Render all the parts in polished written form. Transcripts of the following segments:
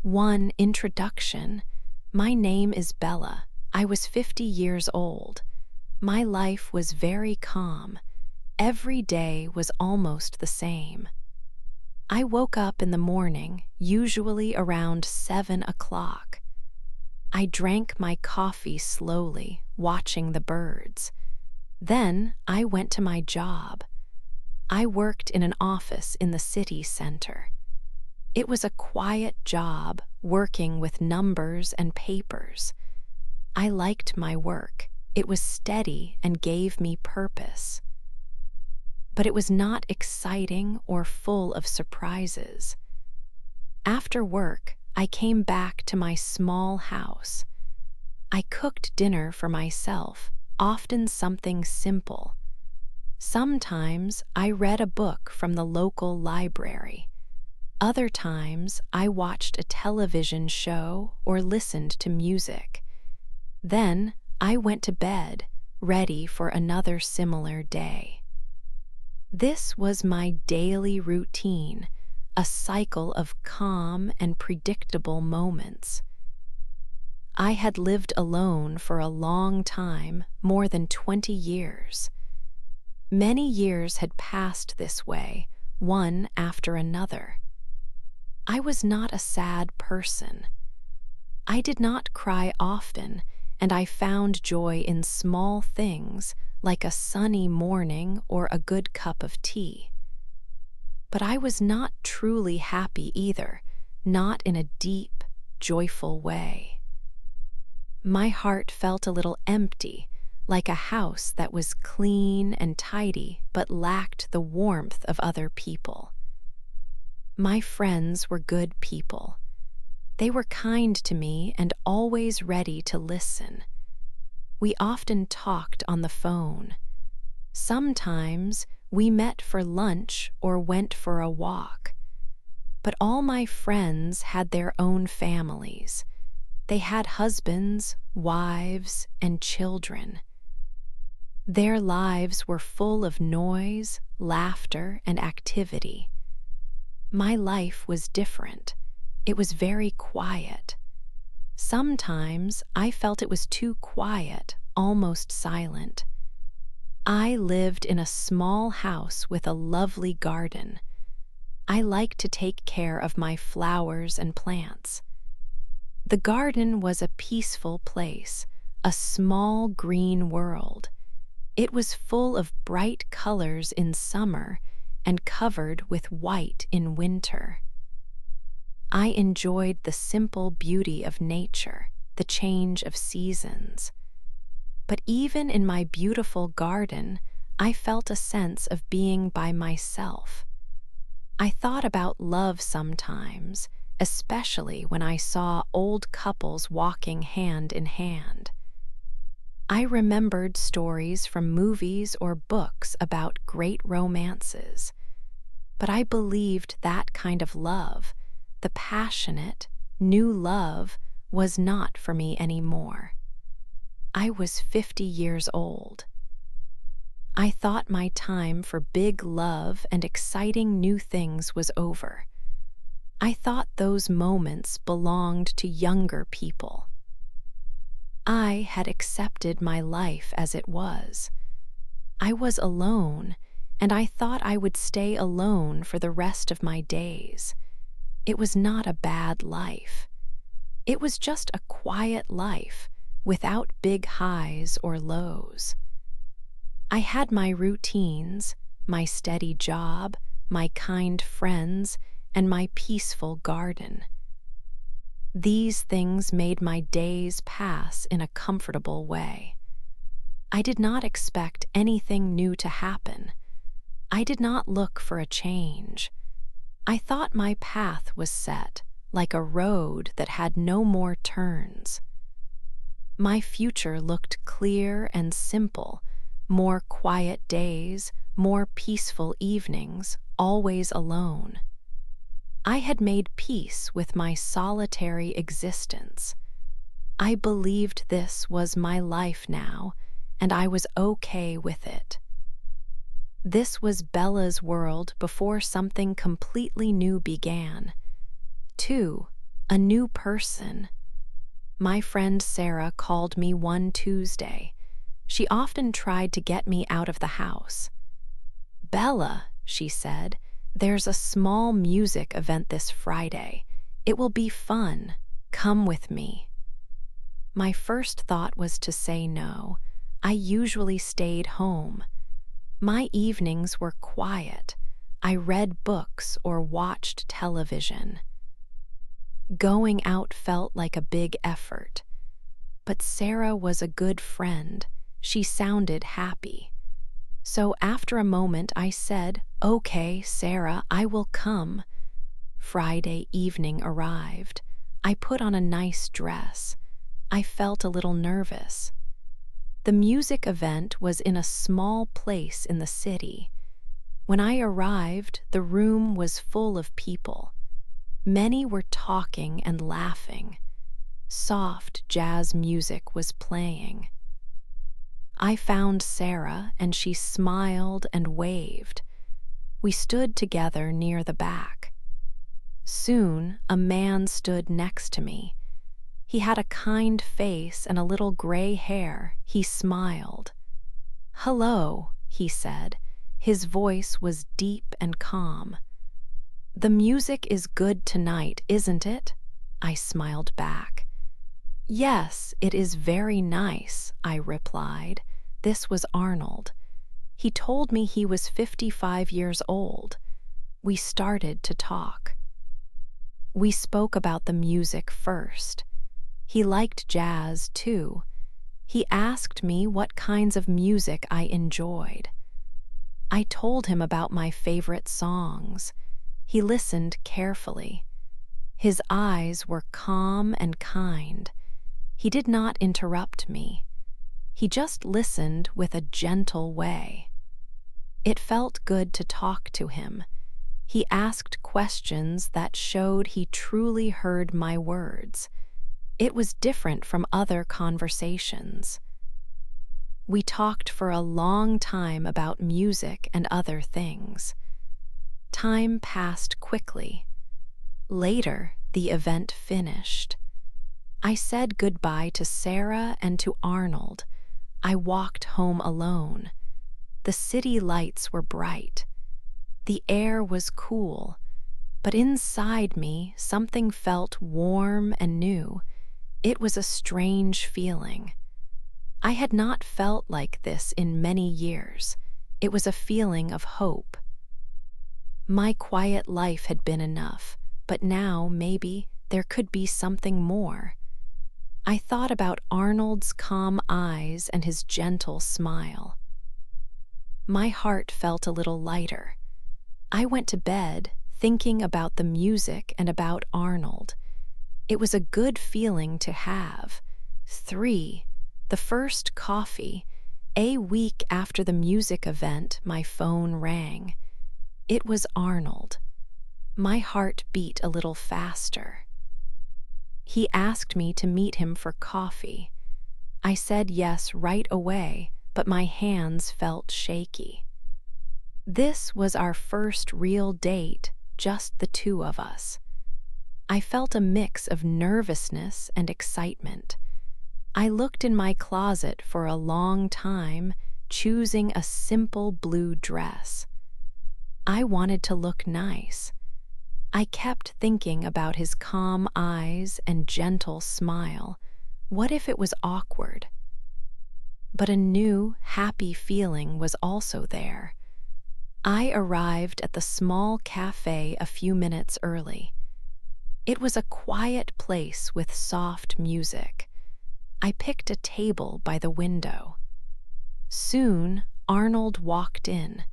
1. Introduction. My name is Bella. I was 50 years old. My life was very calm. Every day was almost the same. I woke up in the morning, usually around 7 o'clock. I drank my coffee slowly, watching the birds. Then I went to my job. I worked in an office in the city center. It was a quiet job, working with numbers and papers. I liked my work. It was steady and gave me purpose. But it was not exciting or full of surprises. After work, I came back to my small house. I cooked dinner for myself, often something simple. Sometimes I read a book from the local library. Other times I watched a television show or listened to music. Then I went to bed, ready for another similar day. This was my daily routine, a cycle of calm and predictable moments. I had lived alone for a long time, more than 20 years. Many years had passed this way, one after another. I was not a sad person. I did not cry often, and I found joy in small things like a sunny morning or a good cup of tea. But I was not truly happy either, not in a deep, joyful way. My heart felt a little empty, like a house that was clean and tidy but lacked the warmth of other people. My friends were good people. They were kind to me and always ready to listen. We often talked on the phone. Sometimes we met for lunch or went for a walk. But all my friends had their own families. They had husbands, wives, and children. Their lives were full of noise, laughter, and activity. My life was different. It was very quiet. Sometimes I felt it was too quiet, almost silent. I lived in a small house with a lovely garden. I liked to take care of my flowers and plants. The garden was a peaceful place, a small green world. It was full of bright colors in summer and covered with white in winter. I enjoyed the simple beauty of nature, the change of seasons. But even in my beautiful garden, I felt a sense of being by myself. I thought about love sometimes, especially when I saw old couples walking hand in hand. I remembered stories from movies or books about great romances, but I believed that kind of love, the passionate, new love, was not for me anymore. I was 50 years old. I thought my time for big love and exciting new things was over. I thought those moments belonged to younger people. I had accepted my life as it was. I was alone, and I thought I would stay alone for the rest of my days. It was not a bad life. It was just a quiet life, without big highs or lows. I had my routines, my steady job, my kind friends, and my peaceful garden. These things made my days pass in a comfortable way. I did not expect anything new to happen. I did not look for a change. I thought my path was set, like a road that had no more turns. My future looked clear and simple, more quiet days, more peaceful evenings, always alone. I had made peace with my solitary existence. I believed this was my life now, and I was okay with it. This was Bella's world before something completely new began. 2. A new person. My friend Sarah called me one Tuesday. She often tried to get me out of the house. "Bella," she said, "there's a small music event this Friday. It will be fun. Come with me." My first thought was to say no. I usually stayed home. My evenings were quiet. I read books or watched television. Going out felt like a big effort. But Sarah was a good friend. She sounded happy. So after a moment I said, "Okay, Sarah, I will come." Friday evening arrived. I put on a nice dress. I felt a little nervous. The music event was in a small place in the city. When I arrived, the room was full of people. Many were talking and laughing. Soft jazz music was playing. I found Sarah, and she smiled and waved. We stood together near the back. Soon, a man stood next to me. He had a kind face and a little gray hair. He smiled. "Hello," he said. His voice was deep and calm. "The music is good tonight, isn't it?" I smiled back. "Yes, it is very nice," I replied. This was Arnold. He told me he was 55 years old. We started to talk. We spoke about the music first. He liked jazz, too. He asked me what kinds of music I enjoyed. I told him about my favorite songs. He listened carefully. His eyes were calm and kind. He did not interrupt me. He just listened with a gentle way. It felt good to talk to him. He asked questions that showed he truly heard my words. It was different from other conversations. We talked for a long time about music and other things. Time passed quickly. Later, the event finished. I said goodbye to Sarah and to Arnold. I walked home alone. The city lights were bright. The air was cool, but inside me something felt warm and new. It was a strange feeling. I had not felt like this in many years. It was a feeling of hope. My quiet life had been enough, but now maybe there could be something more. I thought about Arnold's calm eyes and his gentle smile. My heart felt a little lighter. I went to bed thinking about the music and about Arnold. It was a good feeling to have. 3. The first coffee. A week after the music event, my phone rang. It was Arnold. My heart beat a little faster. He asked me to meet him for coffee. I said yes right away, but my hands felt shaky. This was our first real date, just the two of us. I felt a mix of nervousness and excitement. I looked in my closet for a long time, choosing a simple blue dress. I wanted to look nice. I kept thinking about his calm eyes and gentle smile. What if it was awkward? But a new, happy feeling was also there. I arrived at the small cafe a few minutes early. It was a quiet place with soft music. I picked a table by the window. Soon, Arnold walked in.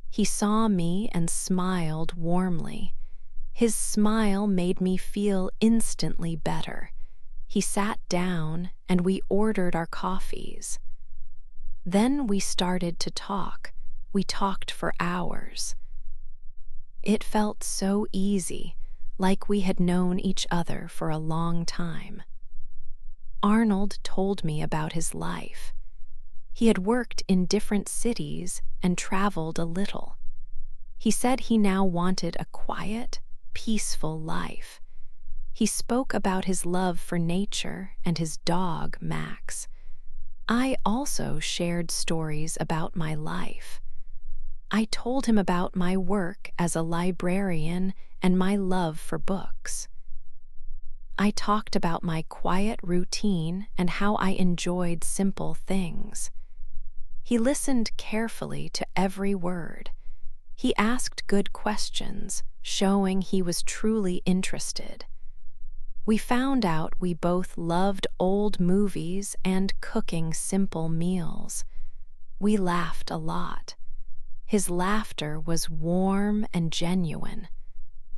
He saw me and smiled warmly. His smile made me feel instantly better. He sat down and we ordered our coffees. Then we started to talk. We talked for hours. It felt so easy, like we had known each other for a long time. Arnold told me about his life. He had worked in different cities and traveled a little. He said he now wanted a quiet, peaceful life. He spoke about his love for nature and his dog, Max. I also shared stories about my life. I told him about my work as a librarian and my love for books. I talked about my quiet routine and how I enjoyed simple things. He listened carefully to every word. He asked good questions, showing he was truly interested. We found out we both loved old movies and cooking simple meals. We laughed a lot. His laughter was warm and genuine.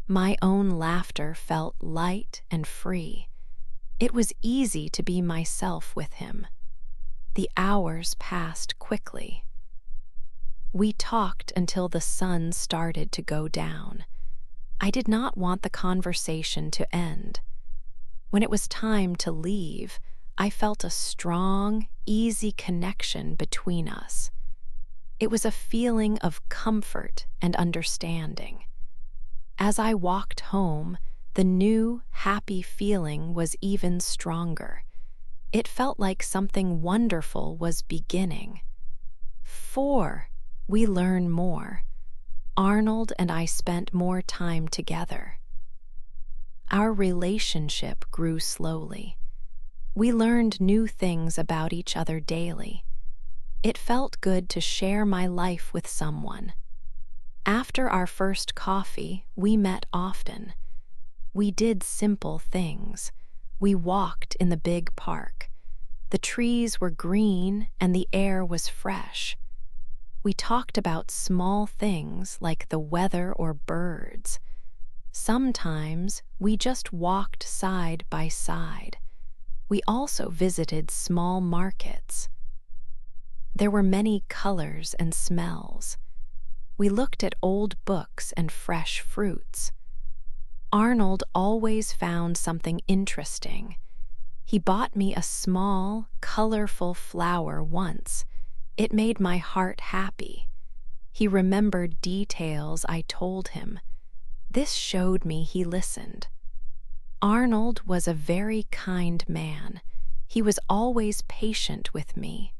My own laughter felt light and free. It was easy to be myself with him. The hours passed quickly. We talked until the sun started to go down. I did not want the conversation to end. When it was time to leave, I felt a strong, easy connection between us. It was a feeling of comfort and understanding. As I walked home, the new, happy feeling was even stronger. It felt like something wonderful was beginning. 4. We learn more. Arnold and I spent more time together. Our relationship grew slowly. We learned new things about each other daily. It felt good to share my life with someone. After our first coffee, we met often. We did simple things. We walked in the big park. The trees were green and the air was fresh. We talked about small things like the weather or birds. Sometimes we just walked side by side. We also visited small markets. There were many colors and smells. We looked at old books and fresh fruits. Arnold always found something interesting. He bought me a small, colorful flower once. It made my heart happy. He remembered details I told him. This showed me he listened. Arnold was a very kind man. He was always patient with me.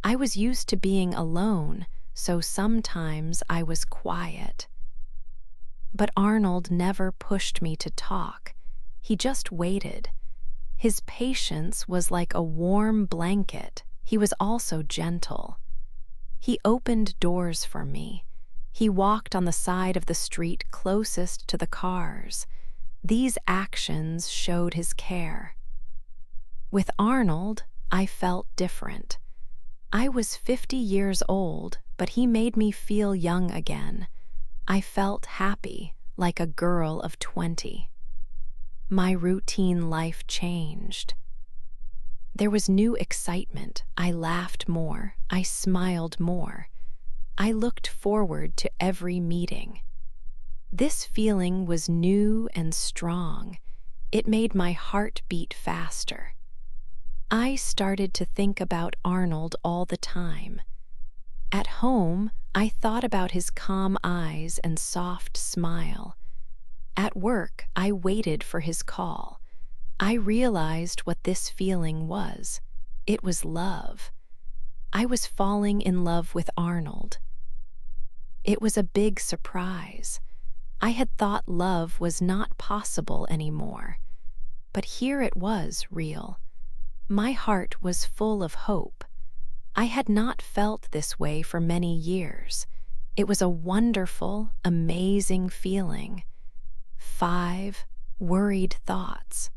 I was used to being alone, so sometimes I was quiet. But Arnold never pushed me to talk. He just waited. His patience was like a warm blanket. He was also gentle. He opened doors for me. He walked on the side of the street closest to the cars. These actions showed his care. With Arnold, I felt different. I was 50 years old, but he made me feel young again. I felt happy, like a girl of 20. My routine life changed. There was new excitement. I laughed more. I smiled more. I looked forward to every meeting. This feeling was new and strong. It made my heart beat faster. I started to think about Arnold all the time. At home, I thought about his calm eyes and soft smile. At work, I waited for his call. I realized what this feeling was. It was love. I was falling in love with Arnold. It was a big surprise. I had thought love was not possible anymore. But here it was, real. My heart was full of hope. I had not felt this way for many years. It was a wonderful, amazing feeling. 5. Worried thoughts.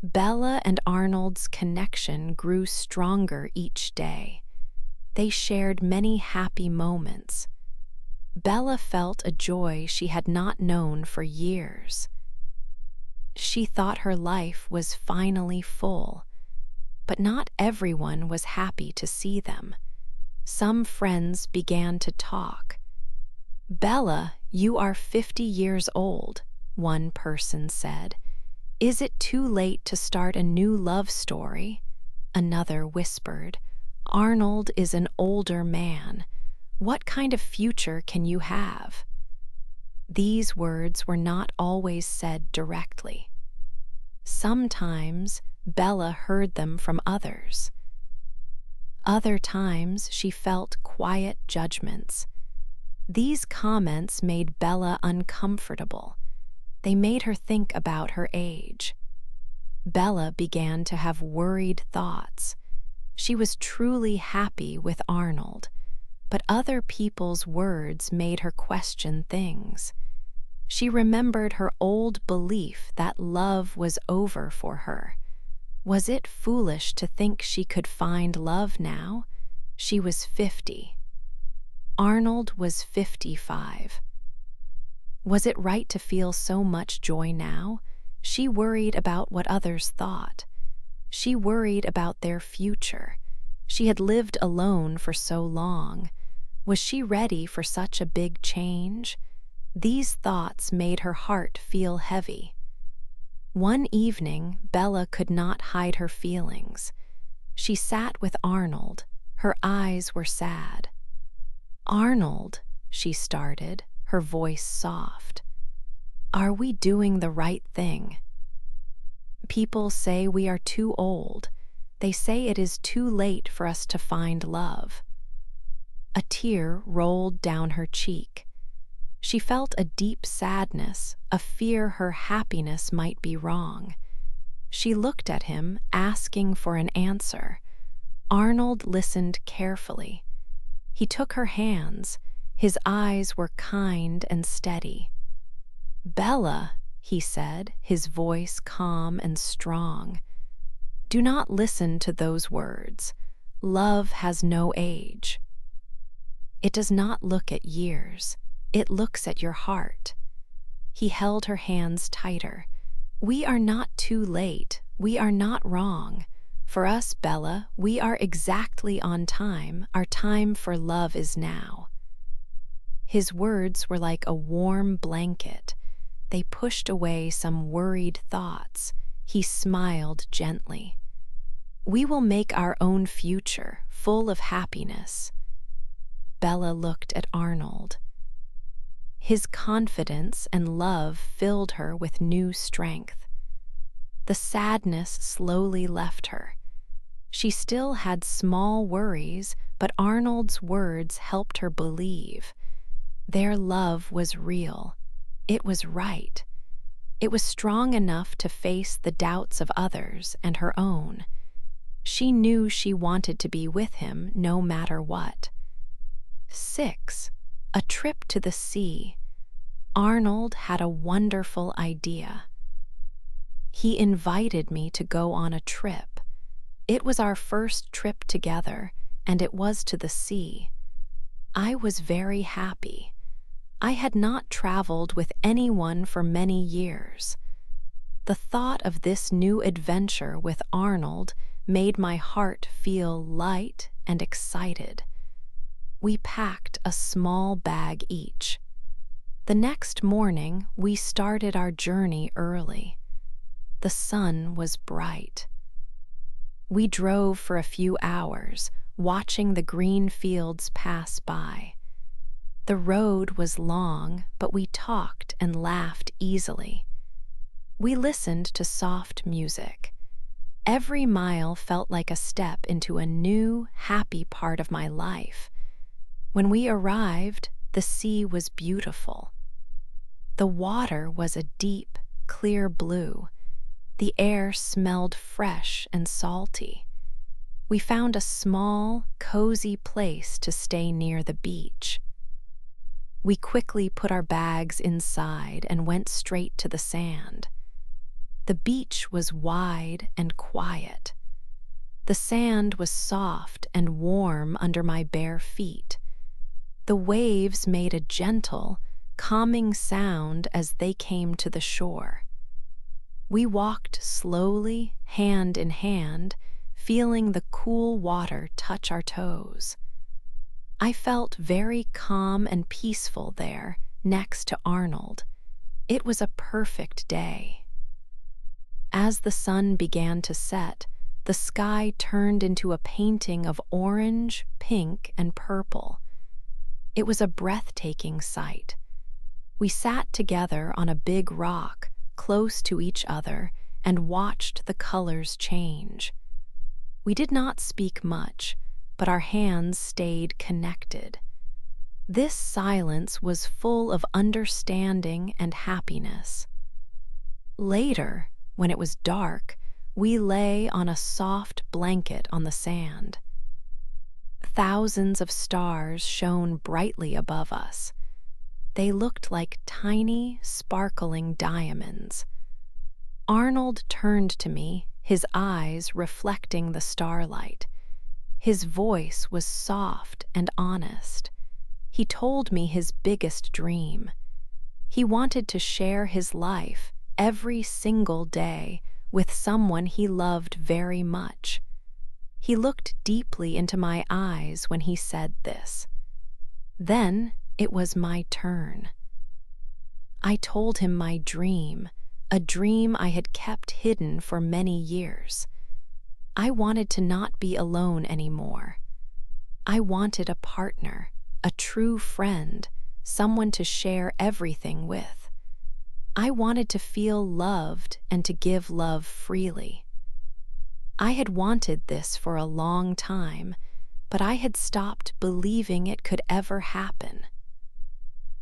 Bella and Arnold's connection grew stronger each day. They shared many happy moments. Bella felt a joy she had not known for years. She thought her life was finally full. But not everyone was happy to see them. Some friends began to talk. "Bella, you are 50 years old," one person said. "Is it too late to start a new love story?" Another whispered, "Arnold is an older man. What kind of future can you have?" These words were not always said directly. Sometimes Bella heard them from others. Other times she felt quiet judgments. These comments made Bella uncomfortable. They made her think about her age. Bella began to have worried thoughts. She was truly happy with Arnold, but other people's words made her question things. She remembered her old belief that love was over for her. Was it foolish to think she could find love now? She was 50. Arnold was 55. Was it right to feel so much joy now? She worried about what others thought. She worried about their future. She had lived alone for so long. Was she ready for such a big change? These thoughts made her heart feel heavy. One evening, Bella could not hide her feelings. She sat with Arnold. Her eyes were sad. "Arnold," she started, her voice soft. "Are we doing the right thing? People say we are too old. They say it is too late for us to find love." A tear rolled down her cheek. She felt a deep sadness, a fear her happiness might be wrong. She looked at him, asking for an answer. Arnold listened carefully. He took her hands. His eyes were kind and steady. "Bella," he said, his voice calm and strong, "do not listen to those words. Love has no age. It does not look at years. It looks at your heart." He held her hands tighter. "We are not too late. We are not wrong. For us, Bella, we are exactly on time. Our time for love is now." His words were like a warm blanket. They pushed away some worried thoughts. He smiled gently. "We will make our own future, full of happiness." Bella looked at Arnold. His confidence and love filled her with new strength. The sadness slowly left her. She still had small worries, but Arnold's words helped her believe. Their love was real. It was right. It was strong enough to face the doubts of others and her own. She knew she wanted to be with him no matter what. 6. A trip to the sea. Arnold had a wonderful idea. He invited me to go on a trip. It was our first trip together, and it was to the sea. I was very happy. I had not traveled with anyone for many years. The thought of this new adventure with Arnold made my heart feel light and excited. We packed a small bag each. The next morning, we started our journey early. The sun was bright. We drove for a few hours, watching the green fields pass by. The road was long, but we talked and laughed easily. We listened to soft music. Every mile felt like a step into a new, happy part of my life. When we arrived, the sea was beautiful. The water was a deep, clear blue. The air smelled fresh and salty. We found a small, cozy place to stay near the beach. We quickly put our bags inside and went straight to the sand. The beach was wide and quiet. The sand was soft and warm under my bare feet. The waves made a gentle, calming sound as they came to the shore. We walked slowly, hand in hand, feeling the cool water touch our toes. I felt very calm and peaceful there, next to Arnold. It was a perfect day. As the sun began to set, the sky turned into a painting of orange, pink, and purple. It was a breathtaking sight. We sat together on a big rock, close to each other, and watched the colors change. We did not speak much, but our hands stayed connected. This silence was full of understanding and happiness. Later, when it was dark, we lay on a soft blanket on the sand. Thousands of stars shone brightly above us. They looked like tiny, sparkling diamonds. Arnold turned to me, his eyes reflecting the starlight. His voice was soft and honest. He told me his biggest dream. He wanted to share his life every single day with someone he loved very much. He looked deeply into my eyes when he said this. Then it was my turn. I told him my dream, a dream I had kept hidden for many years. I wanted to not be alone anymore. I wanted a partner, a true friend, someone to share everything with. I wanted to feel loved and to give love freely. I had wanted this for a long time, but I had stopped believing it could ever happen.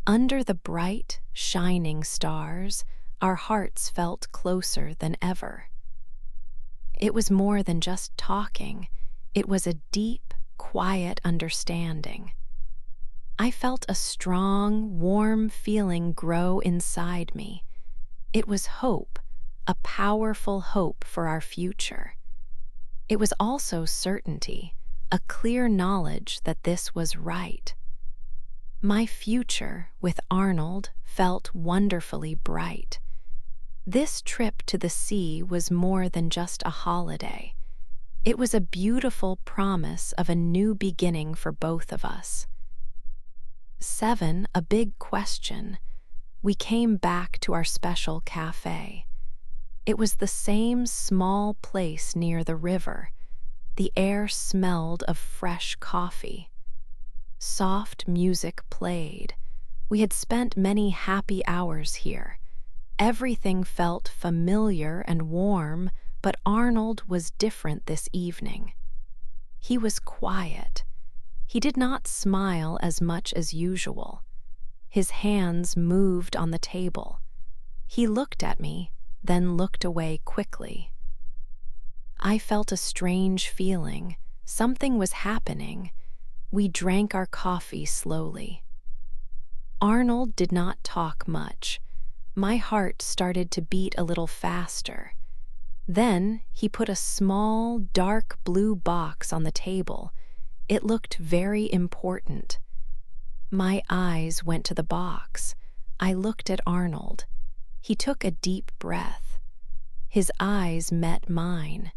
Under the bright, shining stars, our hearts felt closer than ever. It was more than just talking. It was a deep, quiet understanding. I felt a strong, warm feeling grow inside me. It was hope, a powerful hope for our future. It was also certainty, a clear knowledge that this was right. My future with Arnold felt wonderfully bright. This trip to the sea was more than just a holiday. It was a beautiful promise of a new beginning for both of us. 7. A big question. We came back to our special cafe. It was the same small place near the river. The air smelled of fresh coffee. Soft music played. We had spent many happy hours here. Everything felt familiar and warm, but Arnold was different this evening. He was quiet. He did not smile as much as usual. His hands moved on the table. He looked at me, then looked away quickly. I felt a strange feeling. Something was happening. We drank our coffee slowly. Arnold did not talk much. My heart started to beat a little faster. Then he put a small, dark blue box on the table. It looked very important. My eyes went to the box. I looked at Arnold. He took a deep breath. His eyes met mine.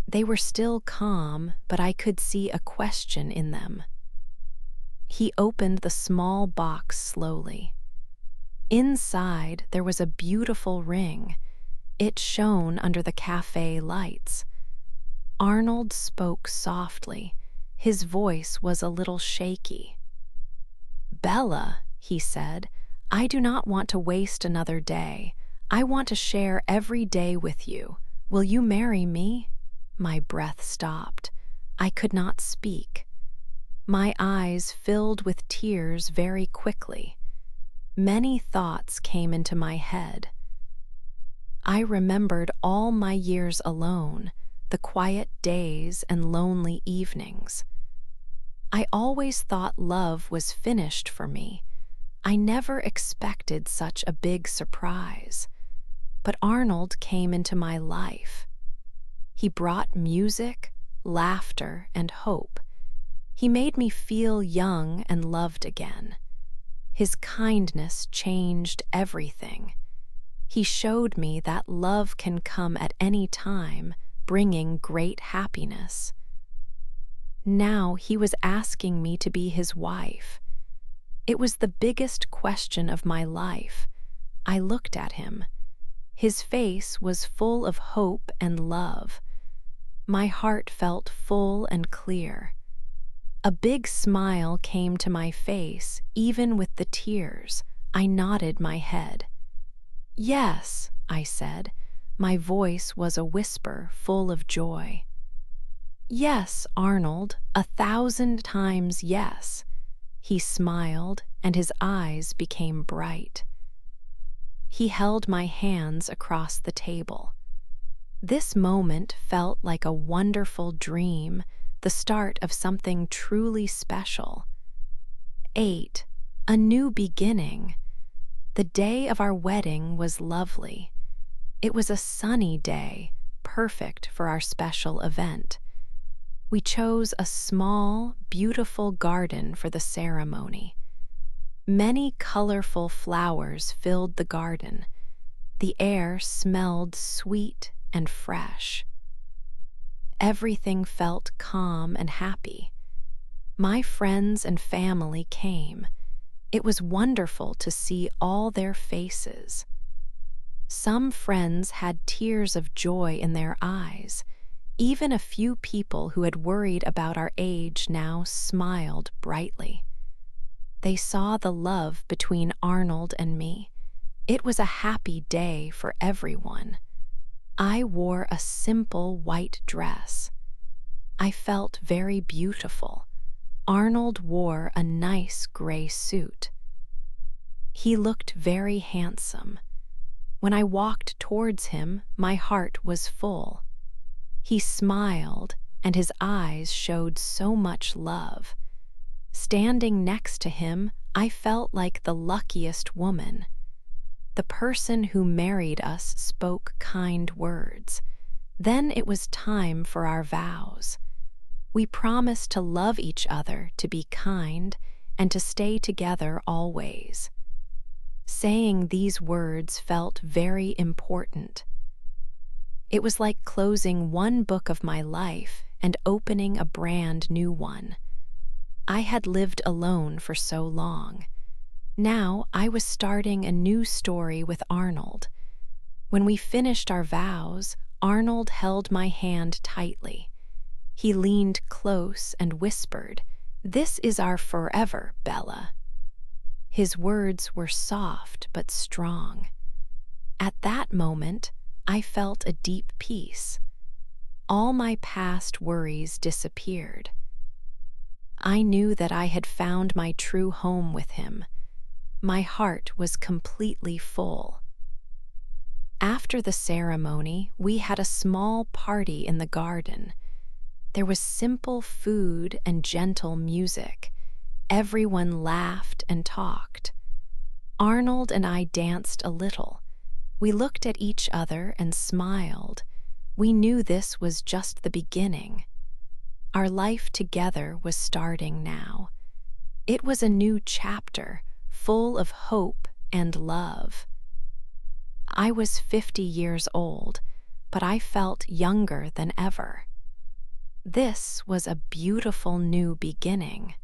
They were still calm, but I could see a question in them. He opened the small box slowly. Inside, there was a beautiful ring. It shone under the cafe lights. Arnold spoke softly. His voice was a little shaky. "Bella," he said, "I do not want to waste another day. I want to share every day with you. Will you marry me?" My breath stopped. I could not speak. My eyes filled with tears very quickly. Many thoughts came into my head. I remembered all my years alone, the quiet days and lonely evenings. I always thought love was finished for me. I never expected such a big surprise. But Arnold came into my life. He brought music, laughter, and hope. He made me feel young and loved again. His kindness changed everything. He showed me that love can come at any time, bringing great happiness. Now he was asking me to be his wife. It was the biggest question of my life. I looked at him. His face was full of hope and love. My heart felt full and clear. A big smile came to my face, even with the tears. I nodded my head. "Yes," I said, My voice was a whisper full of joy. "Yes, Arnold, 1,000 times yes." He smiled, and his eyes became bright. He held my hands across the table. This moment felt like a wonderful dream, the start of something truly special. 8. A new beginning. The day of our wedding was lovely. It was a sunny day, perfect for our special event. We chose a small, beautiful garden for the ceremony. Many colorful flowers filled the garden. The air smelled sweet and fresh. Everything felt calm and happy. My friends and family came. It was wonderful to see all their faces. Some friends had tears of joy in their eyes. Even a few people who had worried about our age now smiled brightly. They saw the love between Arnold and me. It was a happy day for everyone. I wore a simple white dress. I felt very beautiful. Arnold wore a nice gray suit. He looked very handsome. When I walked towards him, my heart was full. He smiled, and his eyes showed so much love. Standing next to him, I felt like the luckiest woman. The person who married us spoke kind words. Then it was time for our vows. We promised to love each other, to be kind, and to stay together always. Saying these words felt very important. It was like closing one book of my life and opening a brand new one. I had lived alone for so long. Now I was starting a new story with Arnold. When we finished our vows, Arnold held my hand tightly. He leaned close and whispered, "This is our forever, Bella." His words were soft but strong. At that moment, I felt a deep peace. All my past worries disappeared. I knew that I had found my true home with him. My heart was completely full. After the ceremony, we had a small party in the garden. There was simple food and gentle music. Everyone laughed and talked. Arnold and I danced a little. We looked at each other and smiled. We knew this was just the beginning. Our life together was starting now. It was a new chapter, full of hope and love. I was 50 years old, but I felt younger than ever. This was a beautiful new beginning.